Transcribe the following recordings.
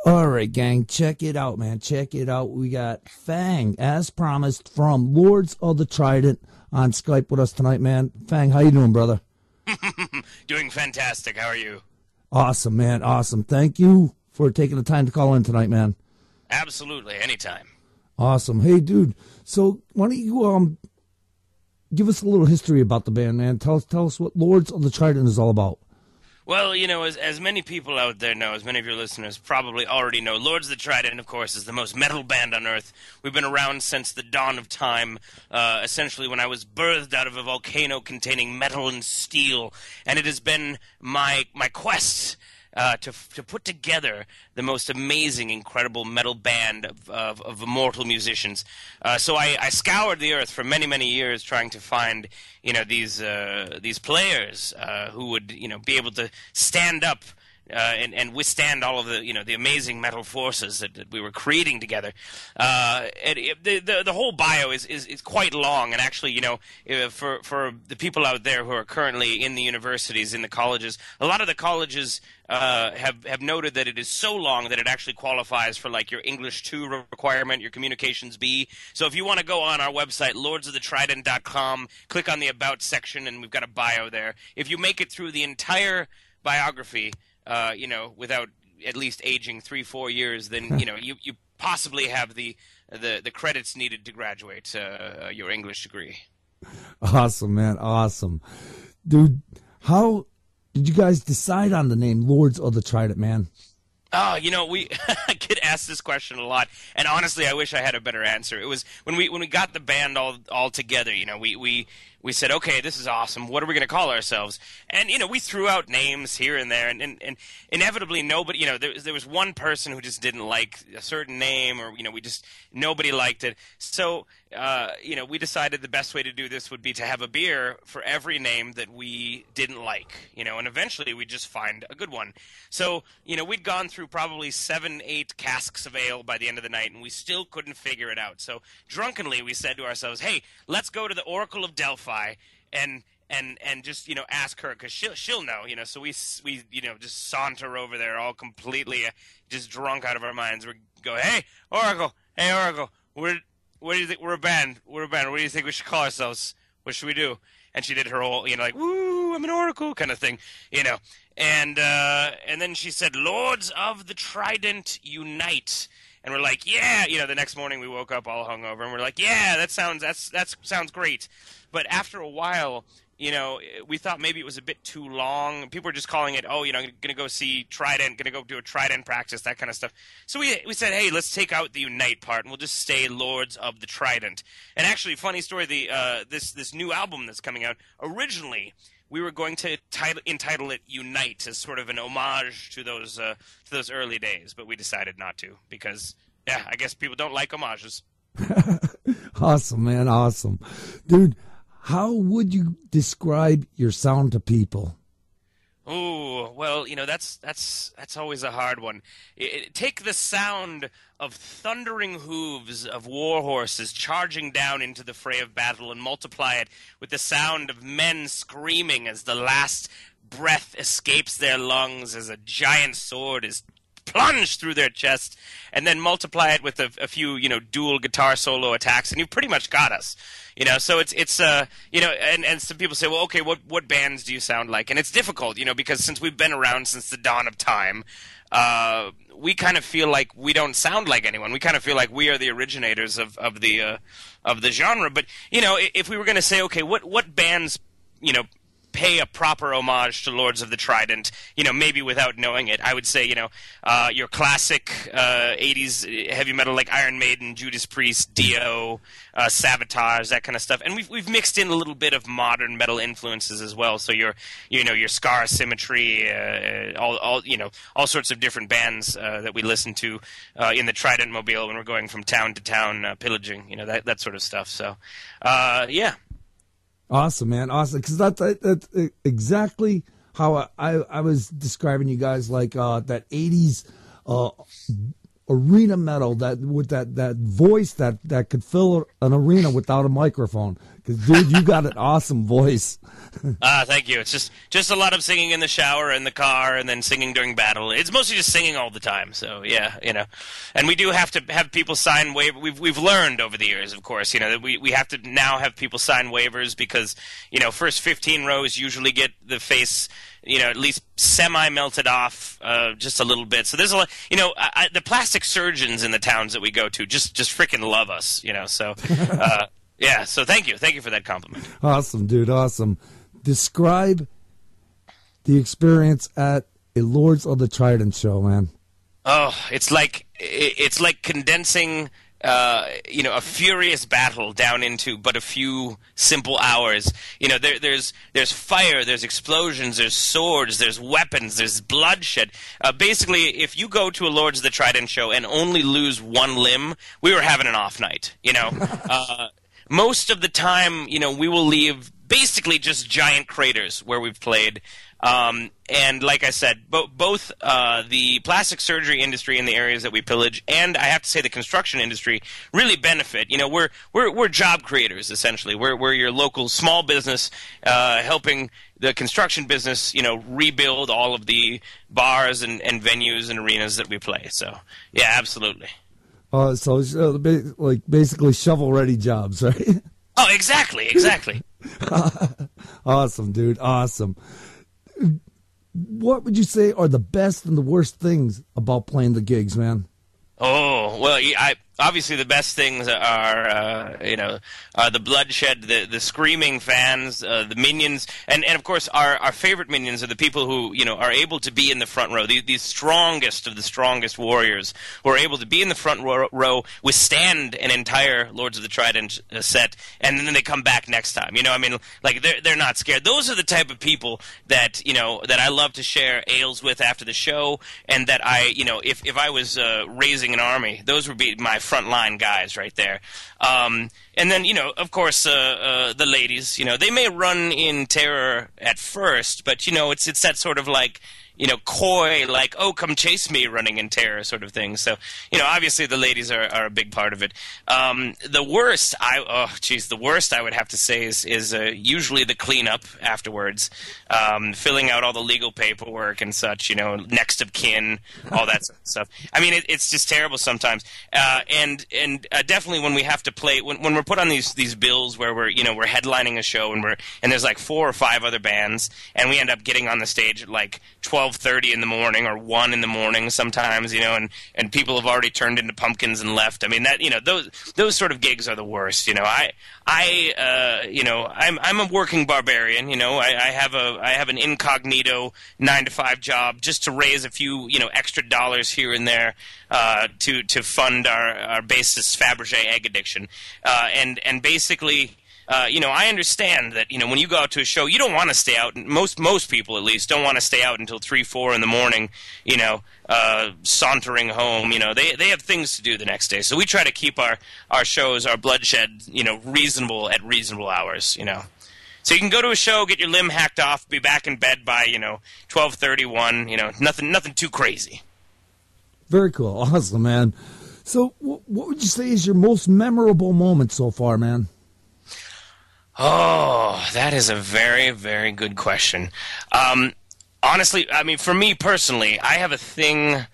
All right, gang, check it out, man. Check it out. We got Fang, as promised, from Lords of the Trident on Skype with us tonight, man. Fang, how you doing, brother? Doing fantastic. How are you? Awesome, man. Awesome. Thank you for taking the time to call in tonight, man. Absolutely. Anytime. Awesome. Hey, dude, so why don't you give us a little history about the band, man? Tell us what Lords of the Trident is all about. Well, you know, as many people out there know, as many of your listeners probably already know, Lords of the Trident, of course, is the most metal band on Earth. We've been around since the dawn of time, essentially when I was birthed out of a volcano containing metal and steel, and it has been my quest to put together the most amazing, incredible metal band of immortal musicians. So I scoured the earth for many, many years trying to find, you know, these players who would, you know, be able to stand up and withstand all of the, you know, the amazing metal forces that we were creating together. The whole bio is quite long, and actually, you know, for the people out there who are currently in the universities, in the colleges, a lot of the colleges have noted that it is so long that it actually qualifies for like your English 2 requirement, your Communications B. So if you want to go on our website, lordsofthetrident.com, click on the About section, and we've got a bio there. If you make it through the entire biography, you know, without at least aging 3-4 years, then, you know, you possibly have the credits needed to graduate your English degree. Awesome, man. Awesome. Dude, how did you guys decide on the name Lords of the Trident, man? Oh, you know, we get asked this question a lot, and honestly, I wish I had a better answer. It was when we got the band all together. You know, we said, okay, this is awesome. What are we going to call ourselves? And you know, we threw out names here and there, and inevitably, nobody. You know, there was one person who just didn't like a certain name, or you know, nobody liked it. So you know, we decided the best way to do this would be to have a beer for every name that we didn't like. You know, and eventually we just find a good one. So you know, we'd gone through probably 7-8 casks of ale by the end of the night, and we still couldn't figure it out. So drunkenly, we said to ourselves, "Hey, let's go to the Oracle of Delphi and just, you know, ask her, because she'll know." You know, so we you know, just saunter over there, all completely just drunk out of our minds. We go, "Hey Oracle, what do you think? We're a band. What do you think we should call ourselves? What should we do?" And she did her whole, you know, like, "Woo, I'm an oracle," kind of thing, you know. And then she said, "Lords of the Trident unite." And we're like, "Yeah." You know, the next morning we woke up all hungover, and we're like, "Yeah, that sounds great." But after a while, you know, we thought maybe it was a bit too long. People were just calling it, "Oh, you know, I'm going to go see Trident, going to go do a Trident practice," that kind of stuff. So we said, "Hey, let's take out the unite part, and we'll just stay Lords of the Trident." And actually, funny story, this new album that's coming out, originally we were going to entitle it Unite as sort of an homage to those early days, but we decided not to because, yeah, I guess people don't like homages. Awesome, man. Awesome. Dude, how would you describe your sound to people? Oh, well, you know, that's always a hard one. Take the sound of thundering hooves of war horses charging down into the fray of battle and multiply it with the sound of men screaming as the last breath escapes their lungs as a giant sword is plunged through their chest, and then multiply it with a few, you know, dual guitar solo attacks, and you've pretty much got us. You know, so it's you know, and some people say, well, okay, what bands do you sound like? And it's difficult, you know, because since we've been around since the dawn of time, we kind of feel like we don't sound like anyone. We kind of feel like we are the originators of the genre. But you know, if we were going to say, okay, what bands, you know, pay a proper homage to Lords of the Trident, you know, maybe without knowing it, I would say, you know, your classic 80s heavy metal like Iron Maiden, Judas Priest, Dio, Sabotage, that kind of stuff. And we've mixed in a little bit of modern metal influences as well. So your Scar Symmetry, all sorts of different bands that we listen to in the Trident Mobile when we're going from town to town pillaging, you know, that sort of stuff. So, yeah. Awesome, man. Awesome. Because that's exactly how I was describing you guys, like that 80s arena metal, that with that voice that could fill an arena without a microphone. Because, dude, you got an awesome voice. Thank you. It's just a lot of singing in the shower, in the car, and then singing during battle. It's mostly just singing all the time. So yeah, and we do have to have people sign waivers. We've learned over the years, of course, that we have to now have people sign waivers because first 15 rows usually get the face at least semi-melted off just a little bit. So there's a lot, the plastic surgeons in the towns that we go to just freaking love us, so yeah, so thank you for that compliment. Awesome, dude, awesome. Describe the experience at a Lords of the Trident show, man. Oh, it's like condensing a furious battle down into but a few simple hours. There's fire, there's explosions, there's swords, there's weapons, there's bloodshed. Basically, if you go to a Lords of the Trident show and only lose one limb, we were having an off night. Most of the time, we will leave basically just giant craters where we've played. And like I said, both the plastic surgery industry in the areas that we pillage, and I have to say the construction industry really benefit. We're job creators essentially. We're your local small business, helping the construction business, rebuild all of the bars and venues and arenas that we play. So yeah, absolutely. So like basically shovel-ready jobs, right? Oh, exactly. Awesome, dude. Awesome. What would you say are the best and the worst things about playing the gigs, man? Oh, well, obviously the best things are the bloodshed, the screaming fans, the minions, and of course our favorite minions are the people who are able to be in the front row, the strongest of the strongest warriors who are able to be in the front row, withstand an entire Lords of the Trident set, and then they come back next time. They're not scared. Those are the type of people that that I love to share ales with after the show, and that if I was raising an army, those would be my frontline guys right there. And then, of course, the ladies, they may run in terror at first, but, it's that sort of like, coy, like, oh, come chase me, running in terror sort of thing. So, obviously the ladies are a big part of it. The worst I would have to say is usually the cleanup afterwards, filling out all the legal paperwork and such, next of kin, all that sort of stuff. I mean, it's just terrible sometimes. And definitely when we have to play, when we're put on these bills where we're headlining a show and there's like 4 or 5 other bands, and we end up getting on the stage at like 12:30 in the morning or 1 in the morning sometimes, and people have already turned into pumpkins and left. I mean, that those sort of gigs are the worst. I'm a working barbarian. I have an incognito 9-to-5 job just to raise a few extra dollars here and there to fund our bassist Fabergé egg addiction, and basically. I understand that, when you go out to a show, you don't want to stay out. Most people, at least, don't want to stay out until 3, 4 in the morning, sauntering home. They have things to do the next day. So we try to keep our shows, our bloodshed, reasonable at reasonable hours, So you can go to a show, get your limb hacked off, be back in bed by, 12:31, nothing too crazy. Very cool. Awesome, man. So what would you say is your most memorable moment so far, man? Oh, that is a very, very good question. Honestly, I mean, for me personally, I have a thing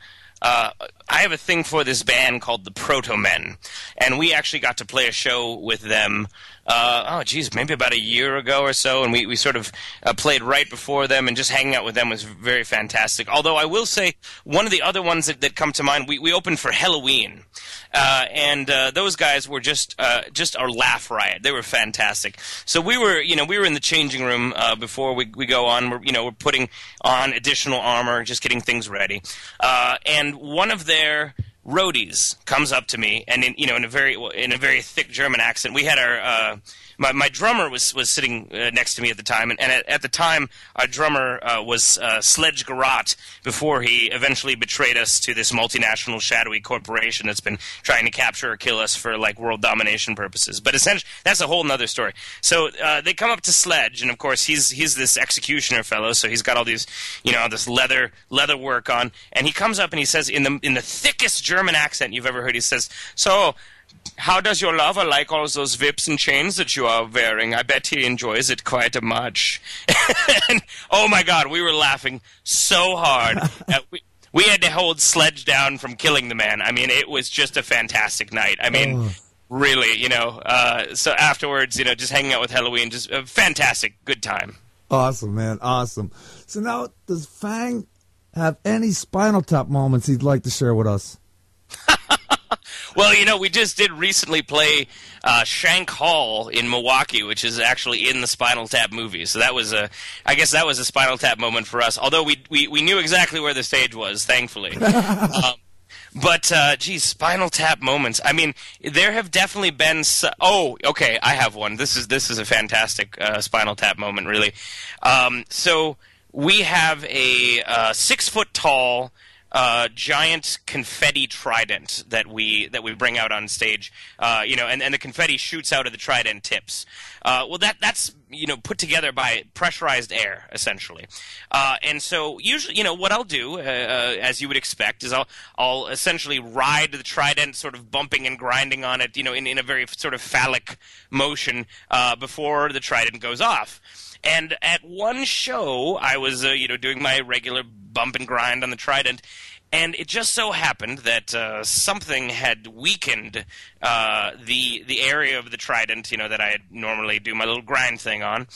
for this band called the Proto Men, and we actually got to play a show with them. Maybe about a year ago or so, and we sort of played right before them, and just hanging out with them was very fantastic. Although I will say, one of the other ones that come to mind, we opened for Halloween, and those guys were just our laugh riot. They were fantastic. So we were in the changing room before we go on. We're putting on additional armor, just getting things ready, and one of their roadies comes up to me, and in a very thick German accent. We had our my drummer was sitting next to me at the time, and at the time our drummer was Sledge Garat, before he eventually betrayed us to this multinational shadowy corporation that's been trying to capture or kill us for like world domination purposes. But essentially, that's a whole nother story. So they come up to Sledge, and of course he's this executioner fellow, so he's got all these this leather work on, and he comes up and he says in the thickest German accent you've ever heard, he says, "So, how does your lover like all those whips and chains that you are wearing? I bet he enjoys it quite a much. And, oh my God, we were laughing so hard. We had to hold Sledge down from killing the man. I mean, it was just a fantastic night. I mean, really, so afterwards, just hanging out with Halloween, just a fantastic, good time. Awesome, man. Awesome. So now, does Fang have any Spinal Tap moments he'd like to share with us? Well, we just did recently play Shank Hall in Milwaukee, which is actually in the Spinal Tap movie. So I guess that was a Spinal Tap moment for us. Although we knew exactly where the stage was, thankfully. But geez, Spinal Tap moments. I mean, there have definitely been. Oh, okay, I have one. This is a fantastic Spinal Tap moment, really. So we have a 6-foot tall. Giant confetti trident that we bring out on stage, and the confetti shoots out of the trident tips. Well, that's put together by pressurized air, essentially. And so usually, what I'll do, as you would expect, is I'll essentially ride the trident, sort of bumping and grinding on it, in a very sort of phallic motion before the trident goes off. And at one show, I was, doing my regular bump and grind on the Trident, and it just so happened that something had weakened the area of the Trident, that I normally do my little grind thing on.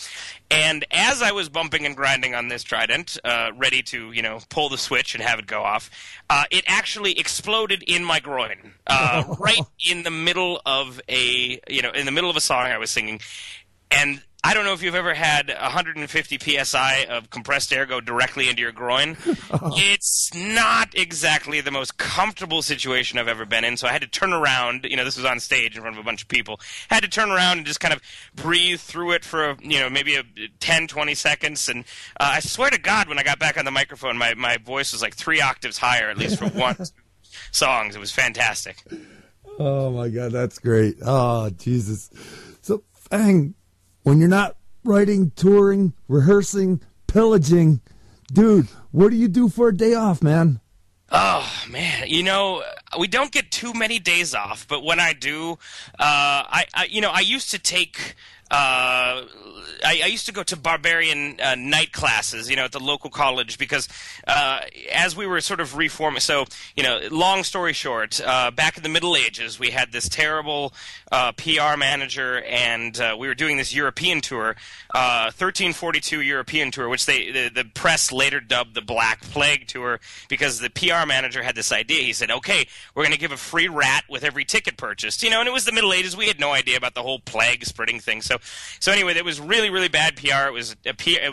And as I was bumping and grinding on this Trident, ready to, pull the switch and have it go off, it actually exploded in my groin, right in the middle of in the middle of a song I was singing. And I don't know if you've ever had 150 psi of compressed air go directly into your groin. It's not exactly the most comfortable situation I've ever been in, so I had to turn around. This was on stage in front of a bunch of people. Had to turn around and just kind of breathe through it for, maybe 10, 20 seconds. And I swear to God, when I got back on the microphone, my voice was like 3 octaves higher, at least for one, 2 songs. It was fantastic. Oh, my God, that's great. Oh, Jesus. So, Fang, when you're not writing, touring, rehearsing, pillaging, dude, what do you do for a day off, man? Oh, man, we don't get too many days off, but when I do, I used to take... I used to go to barbarian night classes, at the local college because as we were sort of reforming, so, long story short, back in the Middle Ages, we had this terrible PR manager, and we were doing this European tour, 1342 European tour, which the press later dubbed the Black Plague Tour because the PR manager had this idea. He said, okay, we're going to give a free rat with every ticket purchased, and it was the Middle Ages. We had no idea about the whole plague spreading thing. So anyway, that was really, really bad PR. It was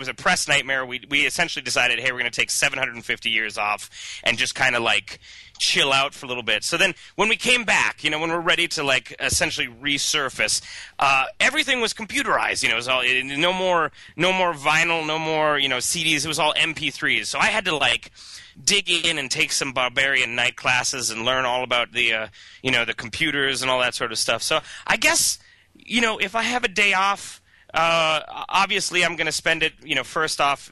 a press nightmare. We essentially decided, hey, we're going to take 750 years off and just kind of like chill out for a little bit. So then when we came back, when we're ready to like essentially resurface, everything was computerized. It was all no more vinyl, no more CDs. It was all MP3s. So I had to like dig in and take some barbarian night classes and learn all about the the computers and all that sort of stuff. So I guess if I have a day off, obviously I'm going to spend it, first off,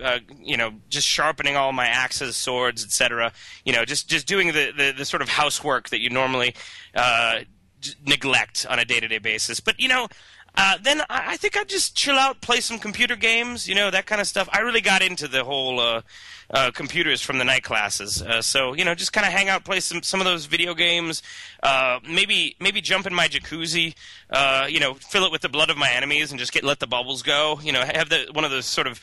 just sharpening all my axes, swords, etc. Just doing the sort of housework that you normally neglect on a day-to-day basis. But, then I think I'd just chill out, play some computer games, that kind of stuff. I really got into the whole computers from the night classes. So, just kind of hang out, play some of those video games, maybe jump in my jacuzzi, fill it with the blood of my enemies and just let the bubbles go. Have one of those sort of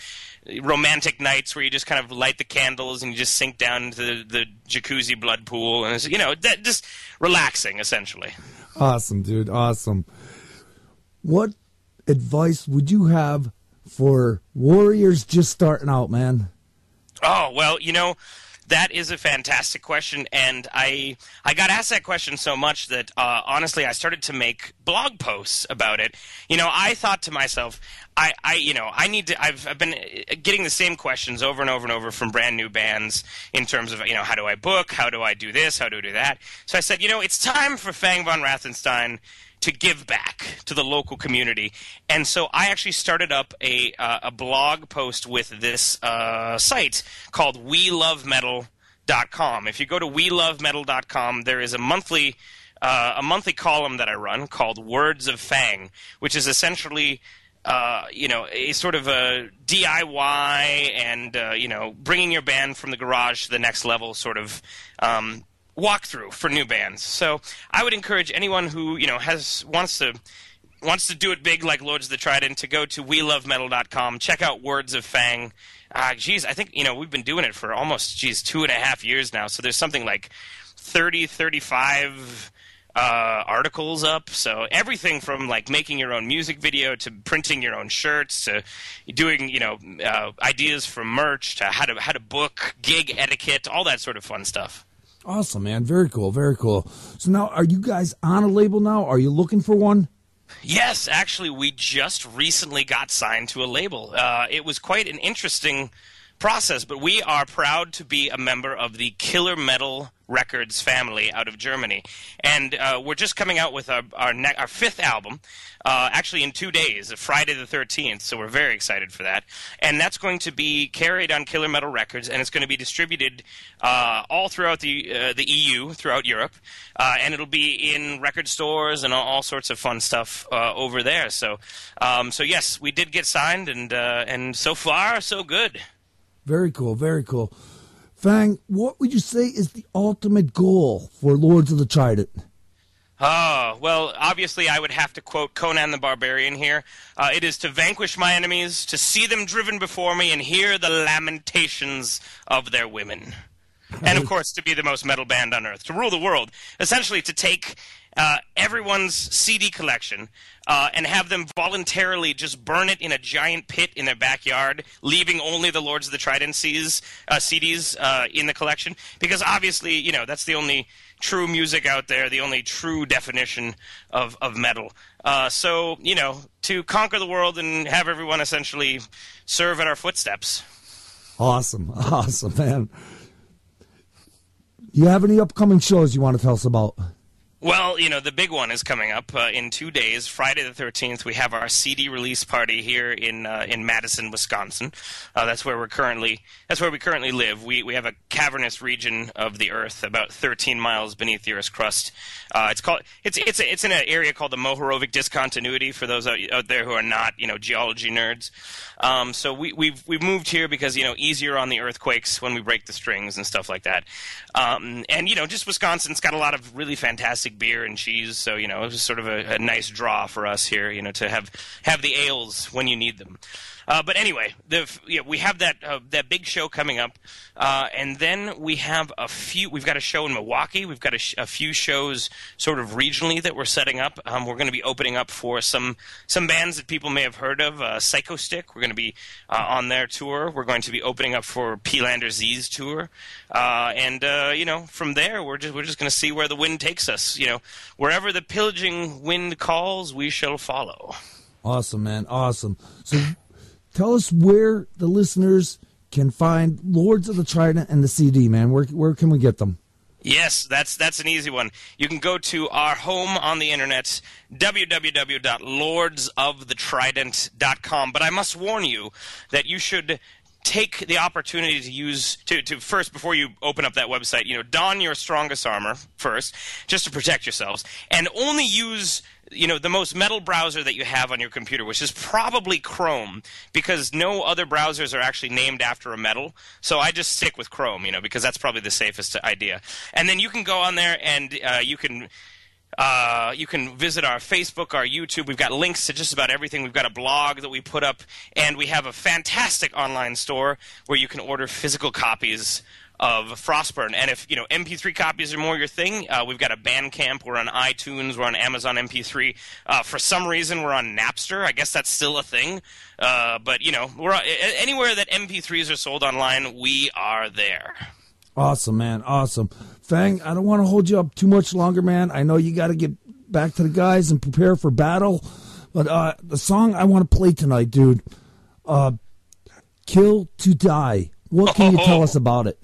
romantic nights where you just kind of light the candles and you just sink down into the jacuzzi blood pool. And, just relaxing, essentially. Awesome, dude. Awesome. What advice would you have for warriors just starting out, man? Oh, well, that is a fantastic question, and I got asked that question so much that honestly I started to make blog posts about it. I thought to myself, I need to. I've been getting the same questions over and over and over from brand new bands in terms of how do I book, how do I do this, how do I do that. So I said, it's time for Fang von Rathenstein to give back to the local community. And so I actually started up a blog post with this site called WeLoveMetal.com. If you go to WeLoveMetal.com, there is a monthly a monthly column that I run called Words of Fang, which is essentially a sort of a DIY and bringing your band from the garage to the next level sort of walkthrough for new bands. So I would encourage anyone who wants to do it big like Lords of the Trident to go to welovemetal.com, check out Words of Fang. I think we've been doing it for almost 2.5 years now. So there's something like 35 articles up. So everything from like making your own music video to printing your own shirts to doing ideas for merch to how to book, gig etiquette, all that sort of fun stuff. Awesome, man. Very cool. Very cool. So now, are you guys on a label now? Are you looking for one? Yes, actually, we just recently got signed to a label. It was quite an interesting process, but we are proud to be a member of the Killer Metal Records family out of Germany. And we're just coming out with our fifth album, actually in 2 days, Friday the 13th, so we're very excited for that. And that's going to be carried on Killer Metal Records, and it's going to be distributed all throughout the EU, throughout Europe, and it'll be in record stores and all sorts of fun stuff over there. So yes, we did get signed, and so far, so good. Very cool, very cool. Fang, what would you say is the ultimate goal for Lords of the Trident? Oh, well, obviously I would have to quote Conan the Barbarian here. It is to vanquish my enemies, to see them driven before me, and hear the lamentations of their women. And, of course, to be the most metal band on Earth, to rule the world. Essentially, to take everyone's CD collection and have them voluntarily just burn it in a giant pit in their backyard, leaving only the Lords of the Trident CDs in the collection. Because, obviously, that's the only true music out there, the only true definition of metal. So, to conquer the world and have everyone essentially serve at our footsteps. Awesome, man. You have any upcoming shows you want to tell us about? Well, the big one is coming up in 2 days. Friday the 13th, we have our CD release party here in Madison, Wisconsin. That's where we currently live. We have a cavernous region of the Earth, about 13 miles beneath the Earth's crust. It's in an area called the Mohorovic discontinuity. For those out there who are not geology nerds. So we've moved here because easier on the earthquakes when we break the strings and stuff like that. And just Wisconsin's got a lot of really fantastic beer and cheese, so it was sort of a nice draw for us here, to have the ales when you need them. But anyway, we have that big show coming up, and then we have we've got a show in Milwaukee. We've got a few shows sort of regionally that we're setting up. We're going to be opening up for some bands that people may have heard of. Psycho Stick, we're going to be on their tour. We're going to be opening up for P-Lander Z's tour, and from there we're just going to see where the wind takes us. Wherever the pillaging wind calls, we shall follow. Awesome, man. Awesome. So tell us where the listeners can find Lords of the Trident and the CD, man. Where can we get them? Yes, that's an easy one. You can go to our home on the internet, www.lordsofthetrident.com. But I must warn you that you should take the opportunity to first, before you open up that website, don your strongest armor first, just to protect yourselves, and only use the most metal browser that you have on your computer, which is probably Chrome, because no other browsers are actually named after a metal. So I just stick with Chrome, because that's probably the safest idea. And then you can go on there and you can visit our Facebook, our YouTube. We've got links to just about everything. We've got a blog that we put up, and we have a fantastic online store where you can order physical copies of Frostburn. And if MP3 copies are more your thing, we've got a Bandcamp. We're on iTunes. We're on Amazon MP3. For some reason, we're on Napster. I guess that's still a thing. But we're anywhere that MP3s are sold online, we are there. Awesome, man. Awesome. Fang, I don't want to hold you up too much longer, man. I know you got to get back to the guys and prepare for battle. But the song I want to play tonight, dude, Kill to Die. What can you tell us about it?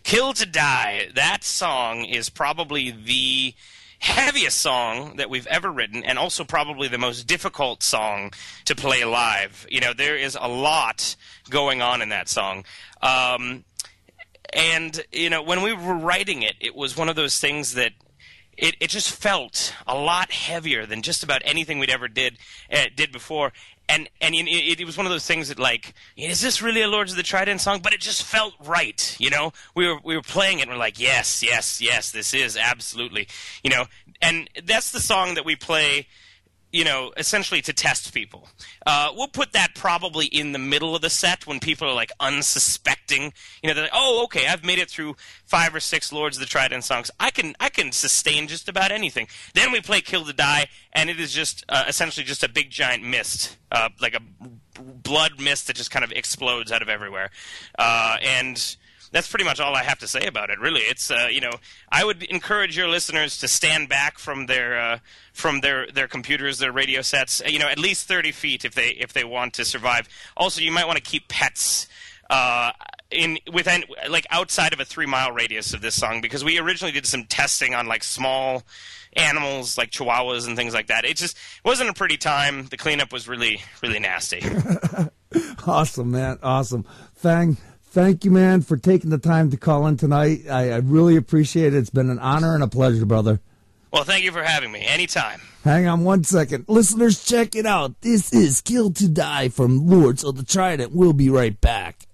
Kill to Die. That song is probably the heaviest song that we've ever written, and also probably the most difficult song to play live. There is a lot going on in that song. And when we were writing it, it was one of those things that it just felt a lot heavier than just about anything we'd ever did before. And it was one of those things that, like, is this really a Lords of the Trident song? But it just felt right, you know? We were playing it and we're like, yes, this is absolutely, you know? And that's the song that we play, you know, essentially to test people. We'll put that probably in the middle of the set when people are, like, unsuspecting. You know, they're like, oh, okay, I've made it through 5 or 6 Lords of the Trident songs. I can sustain just about anything. Then we play Kill to Die, and it is just essentially just a big giant mist, like a blood mist that just kind of explodes out of everywhere. And that's pretty much all I have to say about it, really. It's, you know, I would encourage your listeners to stand back from their computers, their radio sets, you know, at least 30 feet if they want to survive. Also, you might want to keep pets like outside of a 3-mile radius of this song, because we originally did some testing on, like, small animals like chihuahuas and things like that. It just wasn't a pretty time. The cleanup was really, really nasty. Awesome, man. Awesome. Fang, thank you, man, for taking the time to call in tonight. I really appreciate it. It's been an honor and a pleasure, brother. Well, thank you for having me. Anytime. Hang on one second. Listeners, check it out. This is Kill to Die from Lords of the Trident. We'll be right back.